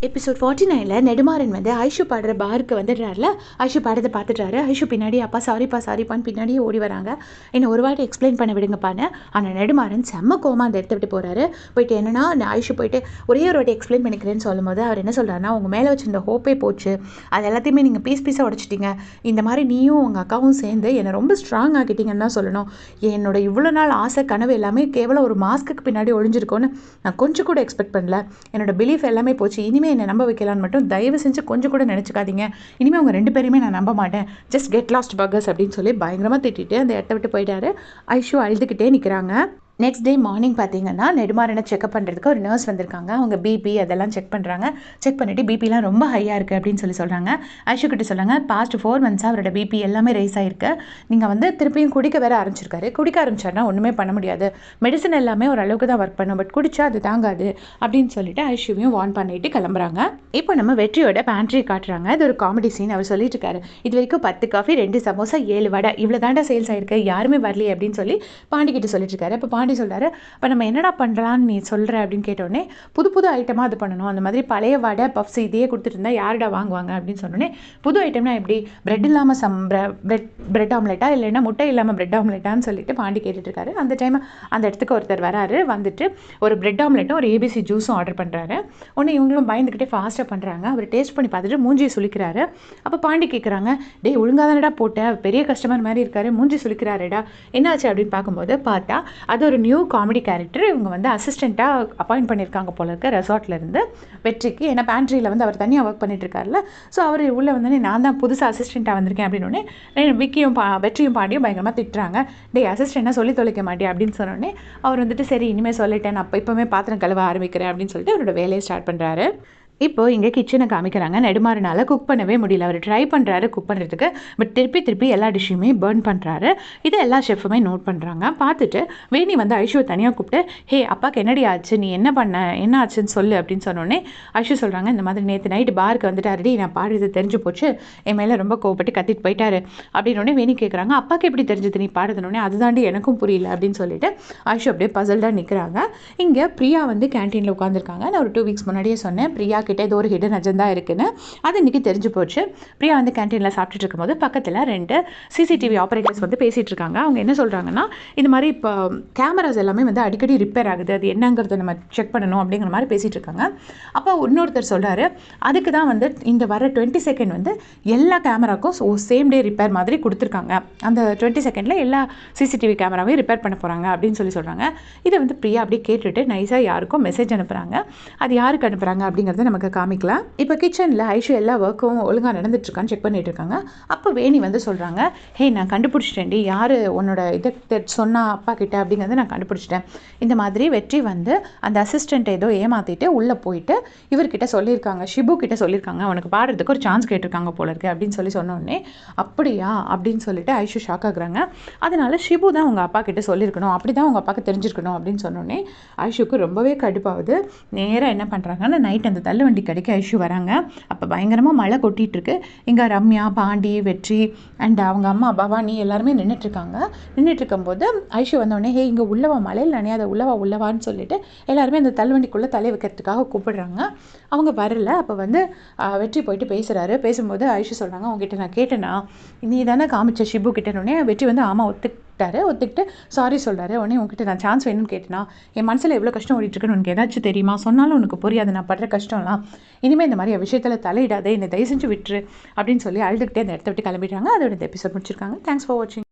Episode 49ல் Nedumaran வந்து ஐஷு பாடுற பாருக்கு வந்துடுறாருல. ஐஷு பாடுறதை பார்த்துட்டாரு. ஐஷு பின்னாடி அப்பா சாரிப்பான்னு பின்னாடியே ஓடி வராங்க. என்னை ஒரு வாட்டி எக்ஸ்பிளைன் பண்ண விடுங்கப்பான்னு. ஆனால் நெடுமாறன் செம்ம கோமா அந்த இடத்த விட்டு போகிறாரு. போயிட்டு என்னன்னா ஐஷு போயிட்டு ஒரே ஒரு வாட்டி எக்ஸ்பிளைன் பண்ணிக்கிறேன்னு சொல்லும்போது அவர் என்ன சொல்கிறாருன்னா, உங்கள் மேலே வச்சிருந்த ஹோப்பே போச்சு, அது எல்லாத்தையுமே நீங்கள் பீஸாக உடச்சிட்டிங்க. இந்த மாதிரி நீயும் உங்கள் அக்காவும் சேர்ந்து என்னை ரொம்ப ஸ்ட்ராங் ஆக்கிட்டீங்கன்னு தான் சொல்லணும். என்னோட இவ்வளோ நாள் ஆசை கனவு எல்லாமே கேவலம் ஒரு மாஸ்க்கு பின்னாடி ஒழிஞ்சிருக்கோன்னு நான் கொஞ்சம் கூட எக்ஸ்பெக்ட் பண்ணல. என்னோட பிலீஃப் எல்லாமே போச்சு. இனிமேல் என்னை நம்ப வைக்கலான்னு மட்டும் தயவு செஞ்சு கொஞ்சம் கூட நினச்சிக்காதீங்க. இனிமேல் அவங்க 2 பேருமே நான் நம்ப மாட்டேன். ஜஸ்ட் கெட் லாஸ்ட் பக்கர்ஸ் அப்படின்னு சொல்லி பயங்கரமாக திட்டிட்டு அந்த இடத்த விட்டு போயிட்டாரு. ஐஷு அழுதுகிட்டே நிற்கிறாங்க. நெக்ஸ்ட் டே மார்னிங் பார்த்தீங்கன்னா நெடுமாறனை செக்அப் பண்ணுறதுக்கு ஒரு நர்ஸ் வந்திருக்காங்க. அவங்க பிபி அதெல்லாம் செக் பண்ணுறாங்க. செக் பண்ணிவிட்டு பிபிலாம் ரொம்ப ஹையாக இருக்குது அப்படின்னு சொல்கிறாங்க. ஐஷு கிட்ட சொல்கிறாங்க, பாஸ்ட் 4 monthஸாக அவரோட பிபி எல்லாமே ரைஸ் ஆகிருக்கு. நீங்கள் வந்து திருப்பியும் குடிக்க வேற ஆரம்பிச்சிருக்காரு. குடிக்க ஆரம்பிச்சாருன்னா ஒன்றுமே பண்ண முடியாது. மெடிசன் எல்லாமே ஒரு அளவுக்கு தான் ஒர்க் பண்ணும், பட் குடிச்சா அது தாங்காது அப்படின்னு சொல்லிட்டு ஐஷுவையும் வார்ன் பண்ணிட்டு கிளம்புறாங்க. இப்போ நம்ம வெற்றியோட பேண்ட்ரி காட்டுறாங்க. இது ஒரு காமெடி சீன். அவர் சொல்லிட்டு இருக்காரு, இது வரைக்கும் 10 காஃபி 2 சமோசா 7 வடை இவ்வளோ தாண்டா சேல்ஸ் ஆயிருக்கு, யாருமே வரலையே அப்படின்னு சொல்லி பாண்டிக்கிட்ட சொல்லிட்டு இருக்காரு. இப்போ பாண்டி சொல்கிறாரு, இப்போ நம்ம என்னடா பண்ணுறான்னு நீ சொல்கிற அப்படின்னு கேட்டோடனே, புது ஐட்டமாக அது பண்ணணும். அந்த மாதிரி பழைய வடை பப்ஸ் இதையே கொடுத்துட்டு இருந்தால் யாருடா வாங்குவாங்க அப்படின்னு சொன்னோடனே, புது ஐட்டம்னா எப்படி, பிரெட் இல்லாமல் பிரெட் ஆம்லெட்டா இல்லைன்னா முட்டை இல்லாமல் பிரெட் ஆம்லெட்டான்னு சொல்லிட்டு பாண்டி கேட்டுட்ருக்காரு. அந்த டைம் அந்த இடத்துக்கு ஒருத்தர் வராரு. வந்துட்டு ஒரு பிரெட் ஆம்லெட்டும் ஒரு ஏபிசி ஜூஸும் ஆர்டர் பண்ணுறாரு. ஒன்று இவங்களும் பயந்துக்கிட்டே ஃபாஸ்ட்டாக பண்ணுறாங்க. அவர் டேஸ்ட் பண்ணி பார்த்துட்டு மூஞ்சியை சுளிக்கிறாரு. அப்போ பாண்டி கேட்குறாங்க, டேய் ஒழுங்காக தானடா போட்ட, பெரிய கஸ்டமர் மாதிரி இருக்காரு, மூஞ்சி சுளிக்கிறாருடா, என்னாச்சு அப்படின்னு பார்க்கும்போது பார்த்தா அது ஒரு நியூ காமெடி கேரக்டர். இவங்க வந்து அசிஸ்டண்ட்டாக அப்பாயிண்ட் பண்ணியிருக்காங்க போல இருக்க ரெசார்ட்லேருந்து வெற்றிக்கு. ஏன்னா பேண்ட்ரியில் வந்து அவர் தனியாக ஒர்க் பண்ணிட்டு இருக்காருல்ல. ஸோ அவர் உள்ளே வந்து நான் தான் புதுசாக அசிஸ்டண்ட்டாக வந்திருக்கேன் அப்படின்னு விக்கியும் வெற்றியும் பாண்டியும் பயங்கரமாக திட்டுறாங்க. டே அசிஸ்டண்ட்டாக சொல்லி தொலைக்க மாட்டேன் அப்படின்னு சொன்னோடனே அவர் வந்துட்டு சரி இனிமேல் சொல்லிட்டேன், நான் இப்போவுமே பாத்திரம் கழுவ ஆரம்பிக்கிறேன் அப்படின்னு சொல்லிட்டு அவரோட வேலையை ஸ்டார்ட் பண்ணுறாரு. இப்போது இங்கே கிச்சனை காமிக்கிறாங்க. நெடுமாறனால் குக் பண்ணவே முடியல. அவர் ட்ரை பண்ணுறாரு குக் பண்ணுறதுக்கு, பட் திருப்பி எல்லா டிஷ்ஷுமே பர்ன் பண்ணுறாரு. இதை எல்லா ஷெஃபுமே நோட் பண்ணுறாங்க. பார்த்துட்டு வேணி வந்து ஐஷுவை தனியாக கூப்பிட்டு, ஹே அப்பாவுக்கு என்னடி ஆச்சு, நீ என்ன ஆச்சுன்னு சொல்லு அப்படின்னு சொன்னோடனே ஐஷு சொல்கிறாங்க, இந்த மாதிரி நேற்று நைட்டு பாருக்கு வந்துட்டாருடி, நான் பாடுறது தெரிஞ்சு போச்சு, என் மேலே ரொம்ப கோவப்பட்டு கத்திட்டு போயிட்டாரு அப்படின்னோடனே வேணி கேட்குறாங்க, அப்பாவுக்கு எப்படி தெரிஞ்சது நீ பாடுறதுனோடனே, அதுதாண்டி எனக்கும் புரியல அப்படின்னு சொல்லிட்டு ஐஷு அப்படியே பசல்டாக நிற்கிறாங்க. இங்கே பிரியா வந்து கேன்டீனில் உட்காந்துருக்காங்க. நான் ஒரு 2 வீக்ஸ் முன்னாடியே சொன்னேன் பிரியா கிட்ட ஏதோ ஒரு ஹிடன் அஜெண்டா இருக்குன்னு. அது இன்றைக்கி தெரிஞ்சு போச்சு. பிரியா வந்து கேன்டீனில் சாப்பிட்டுட்டு இருக்கும்போது பக்கத்தில் 2 சிசிடிவி ஆப்ரேட்டர்ஸ் வந்து பேசிகிட்டு இருக்காங்க. அவங்க என்ன சொல்கிறாங்கன்னா, இந்த மாதிரி இப்போ கேமராஸ் எல்லாமே வந்து அடிக்கடி ரிப்பேர் ஆகுது, அது என்னங்கிறத நம்ம செக் பண்ணணும் அப்படிங்கிற மாதிரி பேசிகிட்டு இருக்காங்க. அப்போ இன்னொருத்தர் சொல்கிறாரு, அதுக்கு தான் வந்து இந்த வர 20 செகண்ட் வந்து எல்லா கேமராக்கும் சேம் டே ரிப்பேர் மாதிரி கொடுத்துருக்காங்க. அந்த 20 செகண்டில் எல்லா சிசிடிவி கேமராவையும் ரிப்பேர் பண்ண போகிறாங்க அப்படின்னு சொல்கிறாங்க. இதை வந்து பிரியா அப்படியே கேட்டுட்டு நைஸாக யாருக்கும் மெசேஜ் அனுப்புகிறாங்க. அது யாருக்கு அனுப்புகிறாங்க அப்படிங்கிறத நமக்கு காமிக்கலாம். இப்போ கிச்சனில் ஐஷு எல்லா ஒர்க்கும் ஒழுங்காக நடந்துட்டுருக்கான்னு செக் பண்ணிட்டு இருக்காங்க. அப்போ வேணி வந்து சொல்கிறாங்க, ஹே நான் கண்டுபிடிச்சிட்டேன்டி, யார் உன்னோட இதை சொன்னா அப்பா கிட்ட அப்படிங்கிறத நான் கண்டுபிடிச்சிட்டேன். இந்த மாதிரி வெற்றி வந்து அந்த அசிஸ்டண்ட் ஏதோ ஏமாற்றிட்டு உள்ளே போயிட்டு இவர்கிட்ட சொல்லியிருக்காங்க, ஷிபு கிட்ட சொல்லியிருக்காங்க, அவனுக்கு பாடுறதுக்கு ஒரு சான்ஸ் கேட்டிருக்காங்க போல இருக்கு அப்படின்னு சொன்னோடனே, அப்படியா அப்படின்னு சொல்லிட்டு ஐஷு ஷாக் ஆகுறாங்க. அதனால ஷிபு தான் உங்கள் அப்பா கிட்ட சொல்லியிருக்கணும், அப்படி தான் உங்கள் அப்பாவுக்கு தெரிஞ்சிருக்கணும் அப்படின்னு சொன்னோடனே ஐஷுக்கு ரொம்பவே கடுப்பாகுது. நேராக என்ன பண்ணுறாங்கன்னா, நைட் அந்த தள்ளுவண்டி கடைக்கு ஐஷு வராங்க. அப்போ பயங்கரமாக மழை கொட்டிகிட்டு இருக்கு. இங்கே ரம்யா, பாண்டி, வெற்றி அண்ட் அவங்க அம்மா பவானி எல்லாருமே நின்றுட்டுருக்காங்க. நின்றுட்டுருக்கும்போது ஐஷு வந்தோடனே, ஹே இங்கே உள்ளவா, மழையில் நனையாத உள்ளவான்னு சொல்லிட்டு எல்லாருமே அந்த தள்ளுவண்டிக்குள்ளே தலை வைக்கிறதுக்காக கூப்பிடுறாங்க. அவங்க வரல. அப்போ வந்து வெற்றி போயிட்டு பேசுகிறாரு. பேசும்போது ஐஷு சொல்கிறாங்க, உங்ககிட்ட நான் கேட்டேன்னா நீ தானே காமிச்ச ஷிபு கிட்டனோடனே வெற்றி வந்து ஆமாம் ஒத்துக்கிட்டு சாரி சொல்கிறாரு. உடனே உங்ககிட்ட நான் சான்ஸ் வேணும்னு கேட்டேன்னா, என் மனசில் எவ்வளோ கஷ்டம் ஓடிட்டுருக்குன்னு உனக்கு ஏதாச்சும் தெரியுமா, சொன்னாலும் உனக்கு புரியாது நான் படுற கஷ்டம்லாம், இனிமேல் இந்த மாதிரி விஷயத்தில் தலையிடாதே, என்னை தயவு செஞ்சு விட்டுரு அப்படின்னு சொல்லி அழுதுகிட்டே அந்த இடத்த விட்டு கிளம்பிடுறாங்க. அதோட இந்த எபிசோட் முடிச்சிருக்காங்க. தேங்க்ஸ் ஃபார் வாட்சிங்.